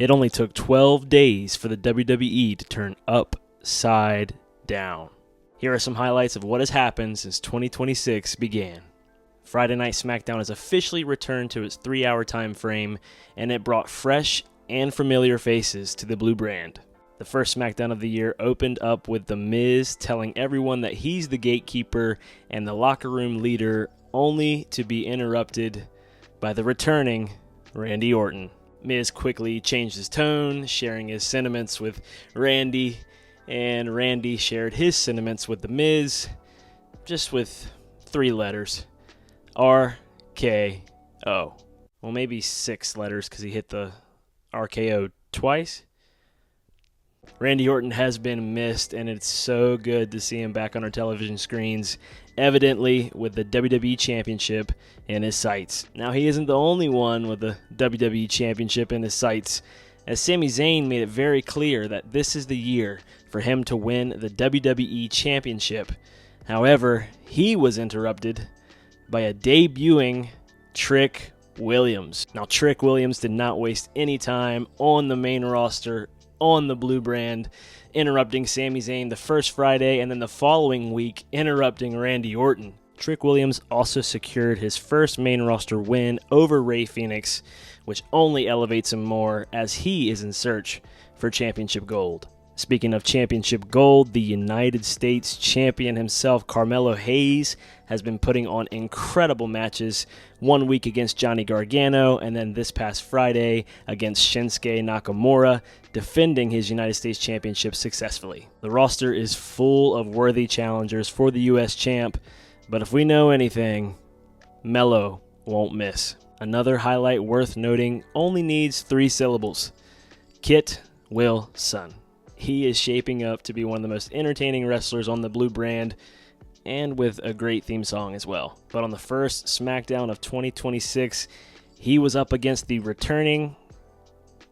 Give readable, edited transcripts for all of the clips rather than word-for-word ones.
It only took 12 days for the WWE to turn upside down. Here are some highlights of what has happened since 2026 began. Friday Night SmackDown has officially returned to its 3-hour time frame, and it brought fresh and familiar faces to the blue brand. The first SmackDown of the year opened up with The Miz telling everyone that he's the gatekeeper and the locker room leader, only to be interrupted by the returning Randy Orton. Miz quickly changed his tone, sharing his sentiments with Randy, and Randy shared his sentiments with The Miz, just with 3 letters. RKO. Well, maybe 6 letters because he hit the RKO twice. Randy Orton has been missed, and it's so good to see him back on our television screens, evidently with the WWE Championship in his sights. Now, he isn't the only one with the WWE Championship in his sights, as Sami Zayn made it very clear that this is the year for him to win the WWE Championship. However, he was interrupted by a debuting Trick Williams. Now, Trick Williams did not waste any time on the main roster, on the blue brand, interrupting Sami Zayn the first Friday, and then the following week interrupting Randy Orton. Trick Williams also secured his first main roster win over Rey Fenix, which only elevates him more as he is in search for championship gold. Speaking of championship gold, the United States champion himself, Carmelo Hayes, has been putting on incredible matches, one week against Johnny Gargano, and then this past Friday against Shinsuke Nakamura, defending his United States Championship successfully. The roster is full of worthy challengers for the U.S. champ, but if we know anything, Melo won't miss. Another highlight worth noting only needs 3 syllables. Kit Wilson. He is shaping up to be one of the most entertaining wrestlers on the blue brand, and with a great theme song as well. But on the first SmackDown of 2026, he was up against the returning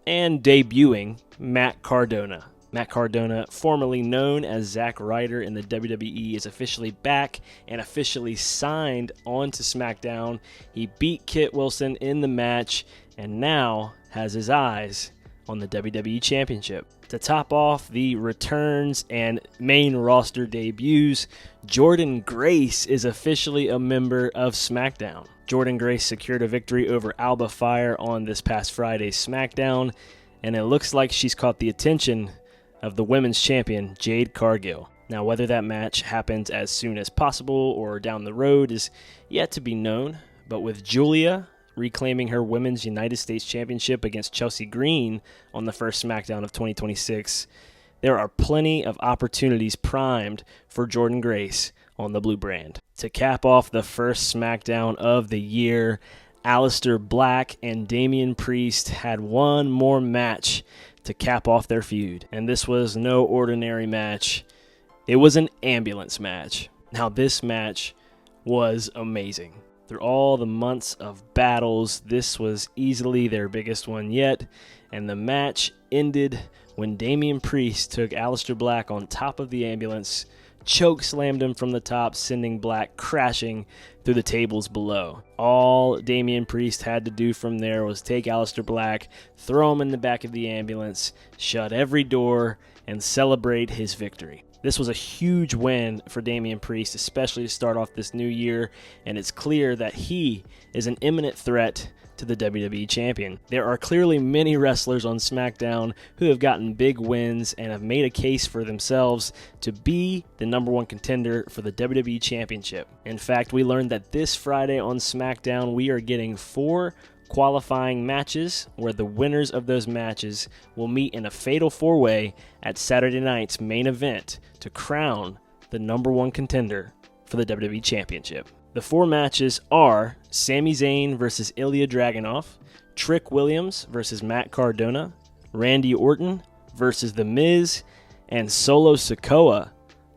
and debuting Matt Cardona. Matt Cardona, formerly known as Zack Ryder in the WWE, is officially back and officially signed onto SmackDown. He beat Kit Wilson in the match and now has his eyes on the WWE Championship. To top off the returns and main roster debuts, Jordynne Grace is officially a member of SmackDown. Jordynne Grace secured a victory over Alba Fire on this past Friday's SmackDown, and it looks like she's caught the attention of the women's champion, Jade Cargill. Now, whether that match happens as soon as possible or down the road is yet to be known, but with Julia reclaiming her Women's United States Championship against Chelsea Green on the first SmackDown of 2026, there are plenty of opportunities primed for Jordynne Grace on the blue brand. To cap off the first SmackDown of the year, Aleister Black and Damian Priest had one more match to cap off their feud, and this was no ordinary match. It was an ambulance match. Now, this match was amazing. Through all the months of battles, this was easily their biggest one yet, and the match ended when Damian Priest took Aleister Black on top of the ambulance, choke slammed him from the top, sending Black crashing through the tables below. All Damian Priest had to do from there was take Aleister Black, throw him in the back of the ambulance, shut every door, and celebrate his victory. This was a huge win for Damian Priest, especially to start off this new year, and it's clear that he is an imminent threat to the WWE Champion. There are clearly many wrestlers on SmackDown who have gotten big wins and have made a case for themselves to be the #1 contender for the WWE Championship. In fact, we learned that this Friday on SmackDown, we are getting 4 qualifying matches where the winners of those matches will meet in a fatal 4-way at Saturday night's main event to crown the #1 contender for the WWE Championship. The 4 matches are Sami Zayn versus Ilya Dragunov, Trick Williams versus Matt Cardona, Randy Orton versus The Miz, and Solo Sikoa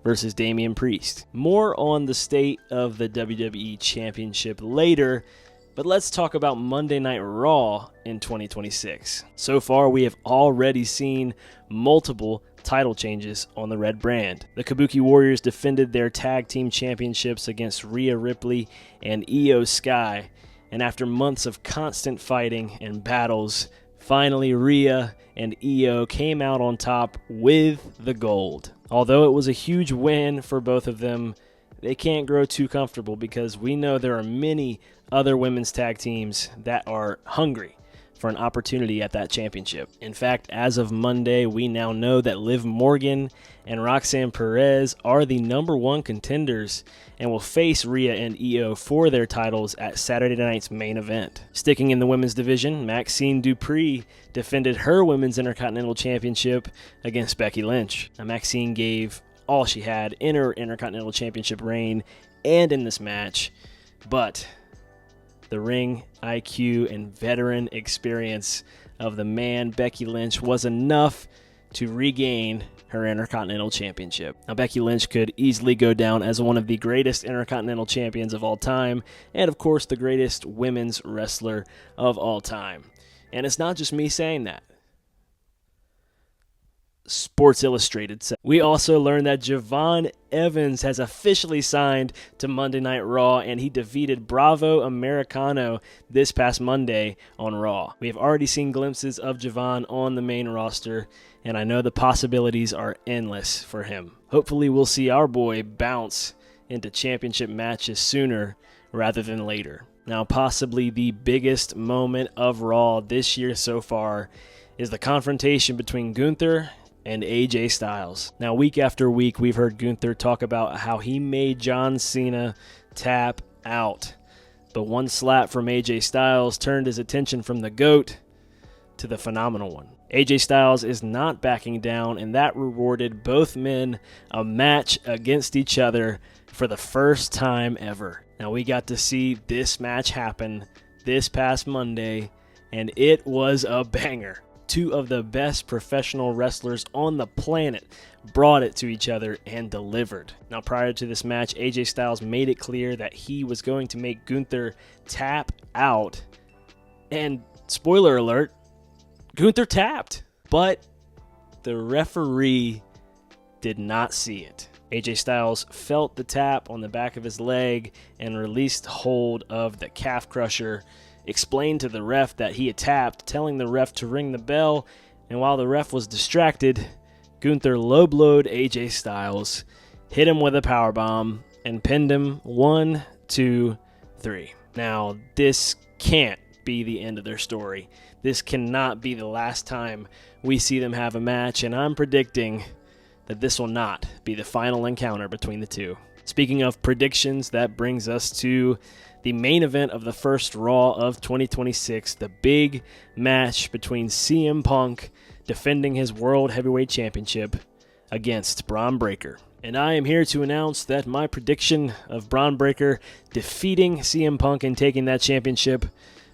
versus Damian Priest. More on the state of the WWE Championship later, but let's talk about Monday Night Raw in 2026. So far, we have already seen multiple title changes on the red brand. The Kabuki Warriors defended their tag team championships against Rhea Ripley and Io Sky, and after months of constant fighting and battles, finally Rhea and Io came out on top with the gold. Although it was a huge win for both of them, they can't grow too comfortable because we know there are many other women's tag teams that are hungry for an opportunity at that championship. In fact, as of Monday, we now know that Liv Morgan and Roxanne Perez are the #1 contenders and will face Rhea and Io for their titles at Saturday night's main event. Sticking in the women's division, Maxine Dupree defended her women's Intercontinental Championship against Becky Lynch. Now, Maxine gave all she had in her Intercontinental Championship reign and in this match, but the ring IQ and veteran experience of the man Becky Lynch was enough to regain her Intercontinental Championship. Now, Becky Lynch could easily go down as one of the greatest Intercontinental Champions of all time, and of course the greatest women's wrestler of all time. And it's not just me saying that. Sports Illustrated said. We also learned that Javon Evans has officially signed to Monday Night Raw, and he defeated Bravo Americano this past Monday on Raw. We have already seen glimpses of Javon on the main roster, and I know the possibilities are endless for him. Hopefully we'll see our boy bounce into championship matches sooner rather than later. Now, possibly the biggest moment of Raw this year so far is the confrontation between Gunther and AJ Styles. Now, week after week, we've heard Gunther talk about how he made John Cena tap out. But one slap from AJ Styles turned his attention from the GOAT to the phenomenal one. AJ Styles is not backing down, and that rewarded both men a match against each other for the first time ever. Now, we got to see this match happen this past Monday, and it was a banger. Two of the best professional wrestlers on the planet brought it to each other and delivered. Now, prior to this match, AJ Styles made it clear that he was going to make Gunther tap out. And spoiler alert, Gunther tapped. But the referee did not see it. AJ Styles felt the tap on the back of his leg and released hold of the calf crusher, explained to the ref that he had tapped, telling the ref to ring the bell, and while the ref was distracted, Gunther low-blowed AJ Styles, hit him with a powerbomb, and pinned him 1, 2, 3. Now, this can't be the end of their story. This cannot be the last time we see them have a match, and I'm predicting that this will not be the final encounter between the two. Speaking of predictions, that brings us to the main event of the first Raw of 2026, the big match between CM Punk defending his World Heavyweight Championship against Bron Breakker. And I am here to announce that my prediction of Bron Breakker defeating CM Punk and taking that championship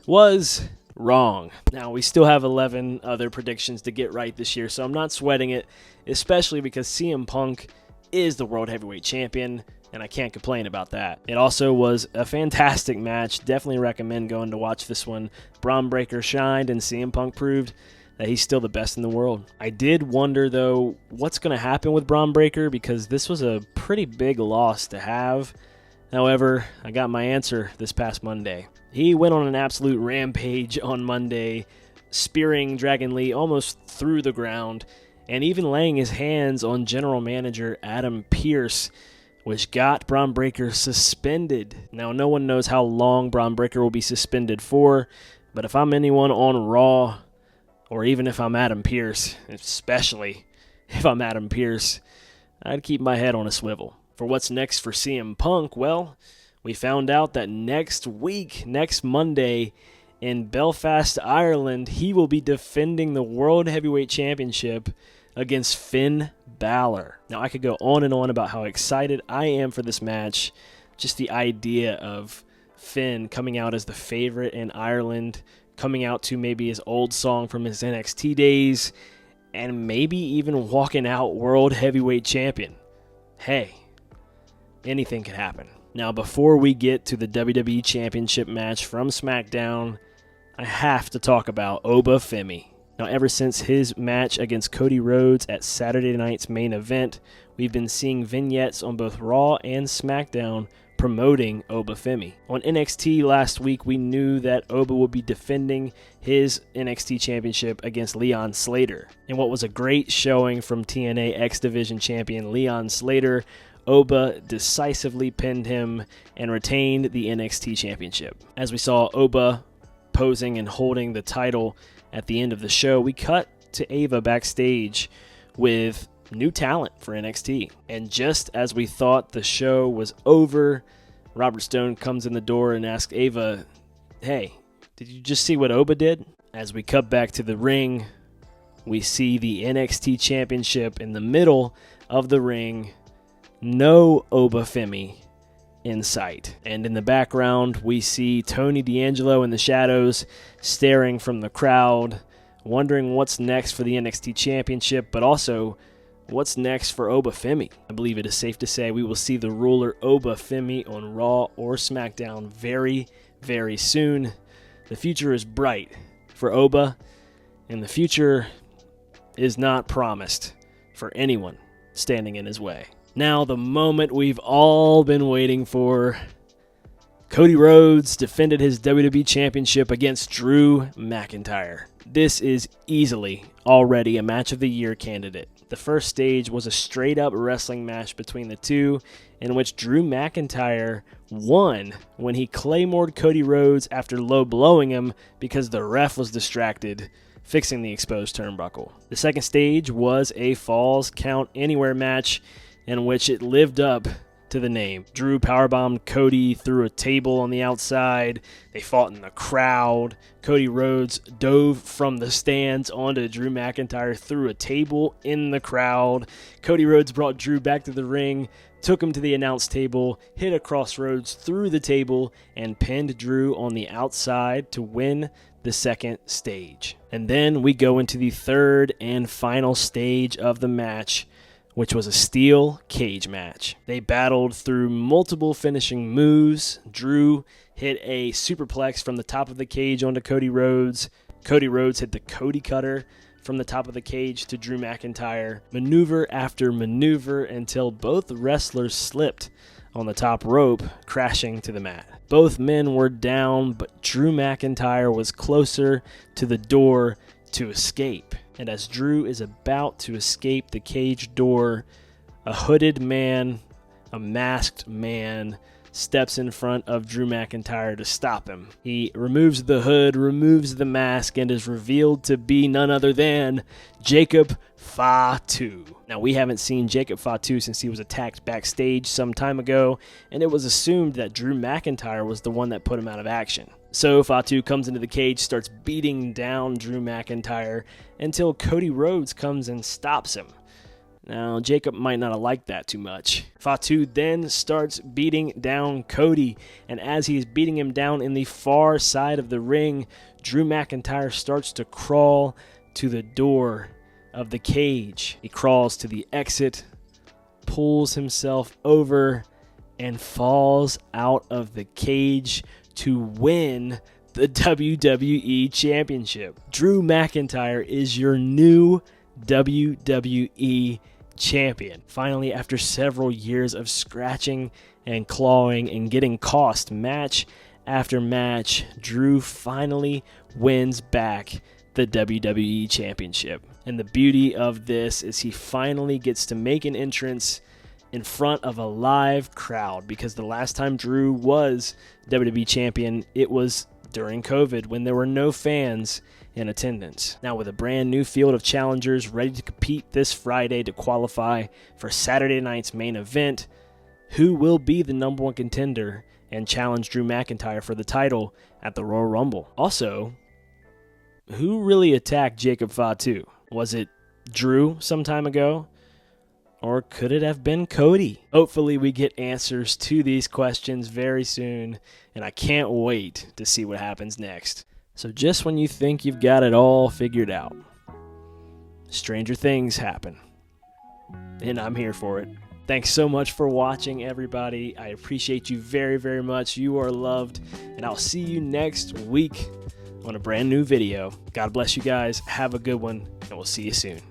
was wrong. Now, we still have 11 other predictions to get right this year, so I'm not sweating it, especially because CM Punk is the World Heavyweight Champion, and I can't complain about that. It also was a fantastic match. Definitely recommend going to watch this one. Bron Breakker shined, and CM Punk proved that he's still the best in the world. I did wonder, though, what's going to happen with Bron Breakker, because this was a pretty big loss to have. However, I got my answer this past Monday. He went on an absolute rampage on Monday, spearing Dragon Lee almost through the ground, and even laying his hands on General Manager Adam Pearce, which got Bron Breakker suspended. Now, no one knows how long Bron Breakker will be suspended for, but if I'm anyone on Raw, or even if I'm Adam Pearce, especially if I'm Adam Pearce, I'd keep my head on a swivel. For what's next for CM Punk, well, we found out that next week, next Monday, in Belfast, Ireland, he will be defending the World Heavyweight Championship against Finn Balor. Now, I could go on and on about how excited I am for this match. Just the idea of Finn coming out as the favorite in Ireland, coming out to maybe his old song from his NXT days, and maybe even walking out World Heavyweight Champion. Hey, anything could happen. Now, before we get to the WWE Championship match from SmackDown, I have to talk about Oba Femi. Now, ever since his match against Cody Rhodes at Saturday night's main event, we've been seeing vignettes on both Raw and SmackDown promoting Oba Femi. On NXT last week, we knew that Oba would be defending his NXT championship against Leon Slater. In what was a great showing from TNA X Division champion Leon Slater, Oba decisively pinned him and retained the NXT championship. As we saw Oba posing and holding the title at the end of the show, we cut to Ava backstage with new talent for NXT. And just as we thought the show was over, Robert Stone comes in the door and asks Ava, "Hey, did you just see what Oba did?" As we cut back to the ring, we see the NXT championship in the middle of the ring. No Oba Femi in sight. And in the background, we see Tony D'Angelo in the shadows staring from the crowd, wondering what's next for the NXT championship, but also what's next for Oba Femi. I believe it is safe to say we will see the ruler Oba Femi on Raw or SmackDown very, very soon. The future is bright for Oba, and the future is not promised for anyone standing in his way. Now, the moment we've all been waiting for. Cody Rhodes defended his WWE Championship against Drew McIntyre. This is easily already a Match of the Year candidate. The first stage was a straight-up wrestling match between the two, in which Drew McIntyre won when he claymored Cody Rhodes after low-blowing him because the ref was distracted, fixing the exposed turnbuckle. The second stage was a Falls Count Anywhere match in which it lived up to the name. Drew powerbombed Cody through a table on the outside. They fought in the crowd. Cody Rhodes dove from the stands onto Drew McIntyre through a table in the crowd. Cody Rhodes brought Drew back to the ring, took him to the announce table, hit a crossroads through the table, and pinned Drew on the outside to win the second stage. And then we go into the third and final stage of the match, which was a steel cage match. They battled through multiple finishing moves. Drew hit a superplex from the top of the cage onto Cody Rhodes. Cody Rhodes hit the Cody Cutter from the top of the cage to Drew McIntyre. Maneuver after maneuver until both wrestlers slipped on the top rope, crashing to the mat. Both men were down, but Drew McIntyre was closer to the door to escape. And as Drew is about to escape the cage door, a hooded man, a masked man, steps in front of Drew McIntyre to stop him. He removes the hood, removes the mask, and is revealed to be none other than Jacob Fatu. Now, we haven't seen Jacob Fatu since he was attacked backstage some time ago, and it was assumed that Drew McIntyre was the one that put him out of action. So Fatu comes into the cage, starts beating down Drew McIntyre until Cody Rhodes comes and stops him. Now, Jacob might not have liked that too much. Fatu then starts beating down Cody, and as he's beating him down in the far side of the ring, Drew McIntyre starts to crawl to the door of the cage. He crawls to the exit, pulls himself over, and falls out of the cage to win the WWE Championship. Drew McIntyre is your new WWE Champion. Finally, after several years of scratching and clawing and getting cost match after match, Drew finally wins back the WWE Championship. And the beauty of this is he finally gets to make an entrance in front of a live crowd, because the last time Drew was WWE Champion, it was during COVID when there were no fans in attendance. Now, with a brand new field of challengers ready to compete this Friday to qualify for Saturday night's main event, who will be the number one contender and challenge Drew McIntyre for the title at the Royal Rumble? Also, who really attacked Jacob Fatu? Was it Drew some time ago? Or could it have been Cody? Hopefully we get answers to these questions very soon, and I can't wait to see what happens next. So just when you think you've got it all figured out, stranger things happen, and I'm here for it. Thanks so much for watching, everybody. I appreciate you very, very much. You are loved, and I'll see you next week on a brand new video. God bless you guys. Have a good one, and we'll see you soon.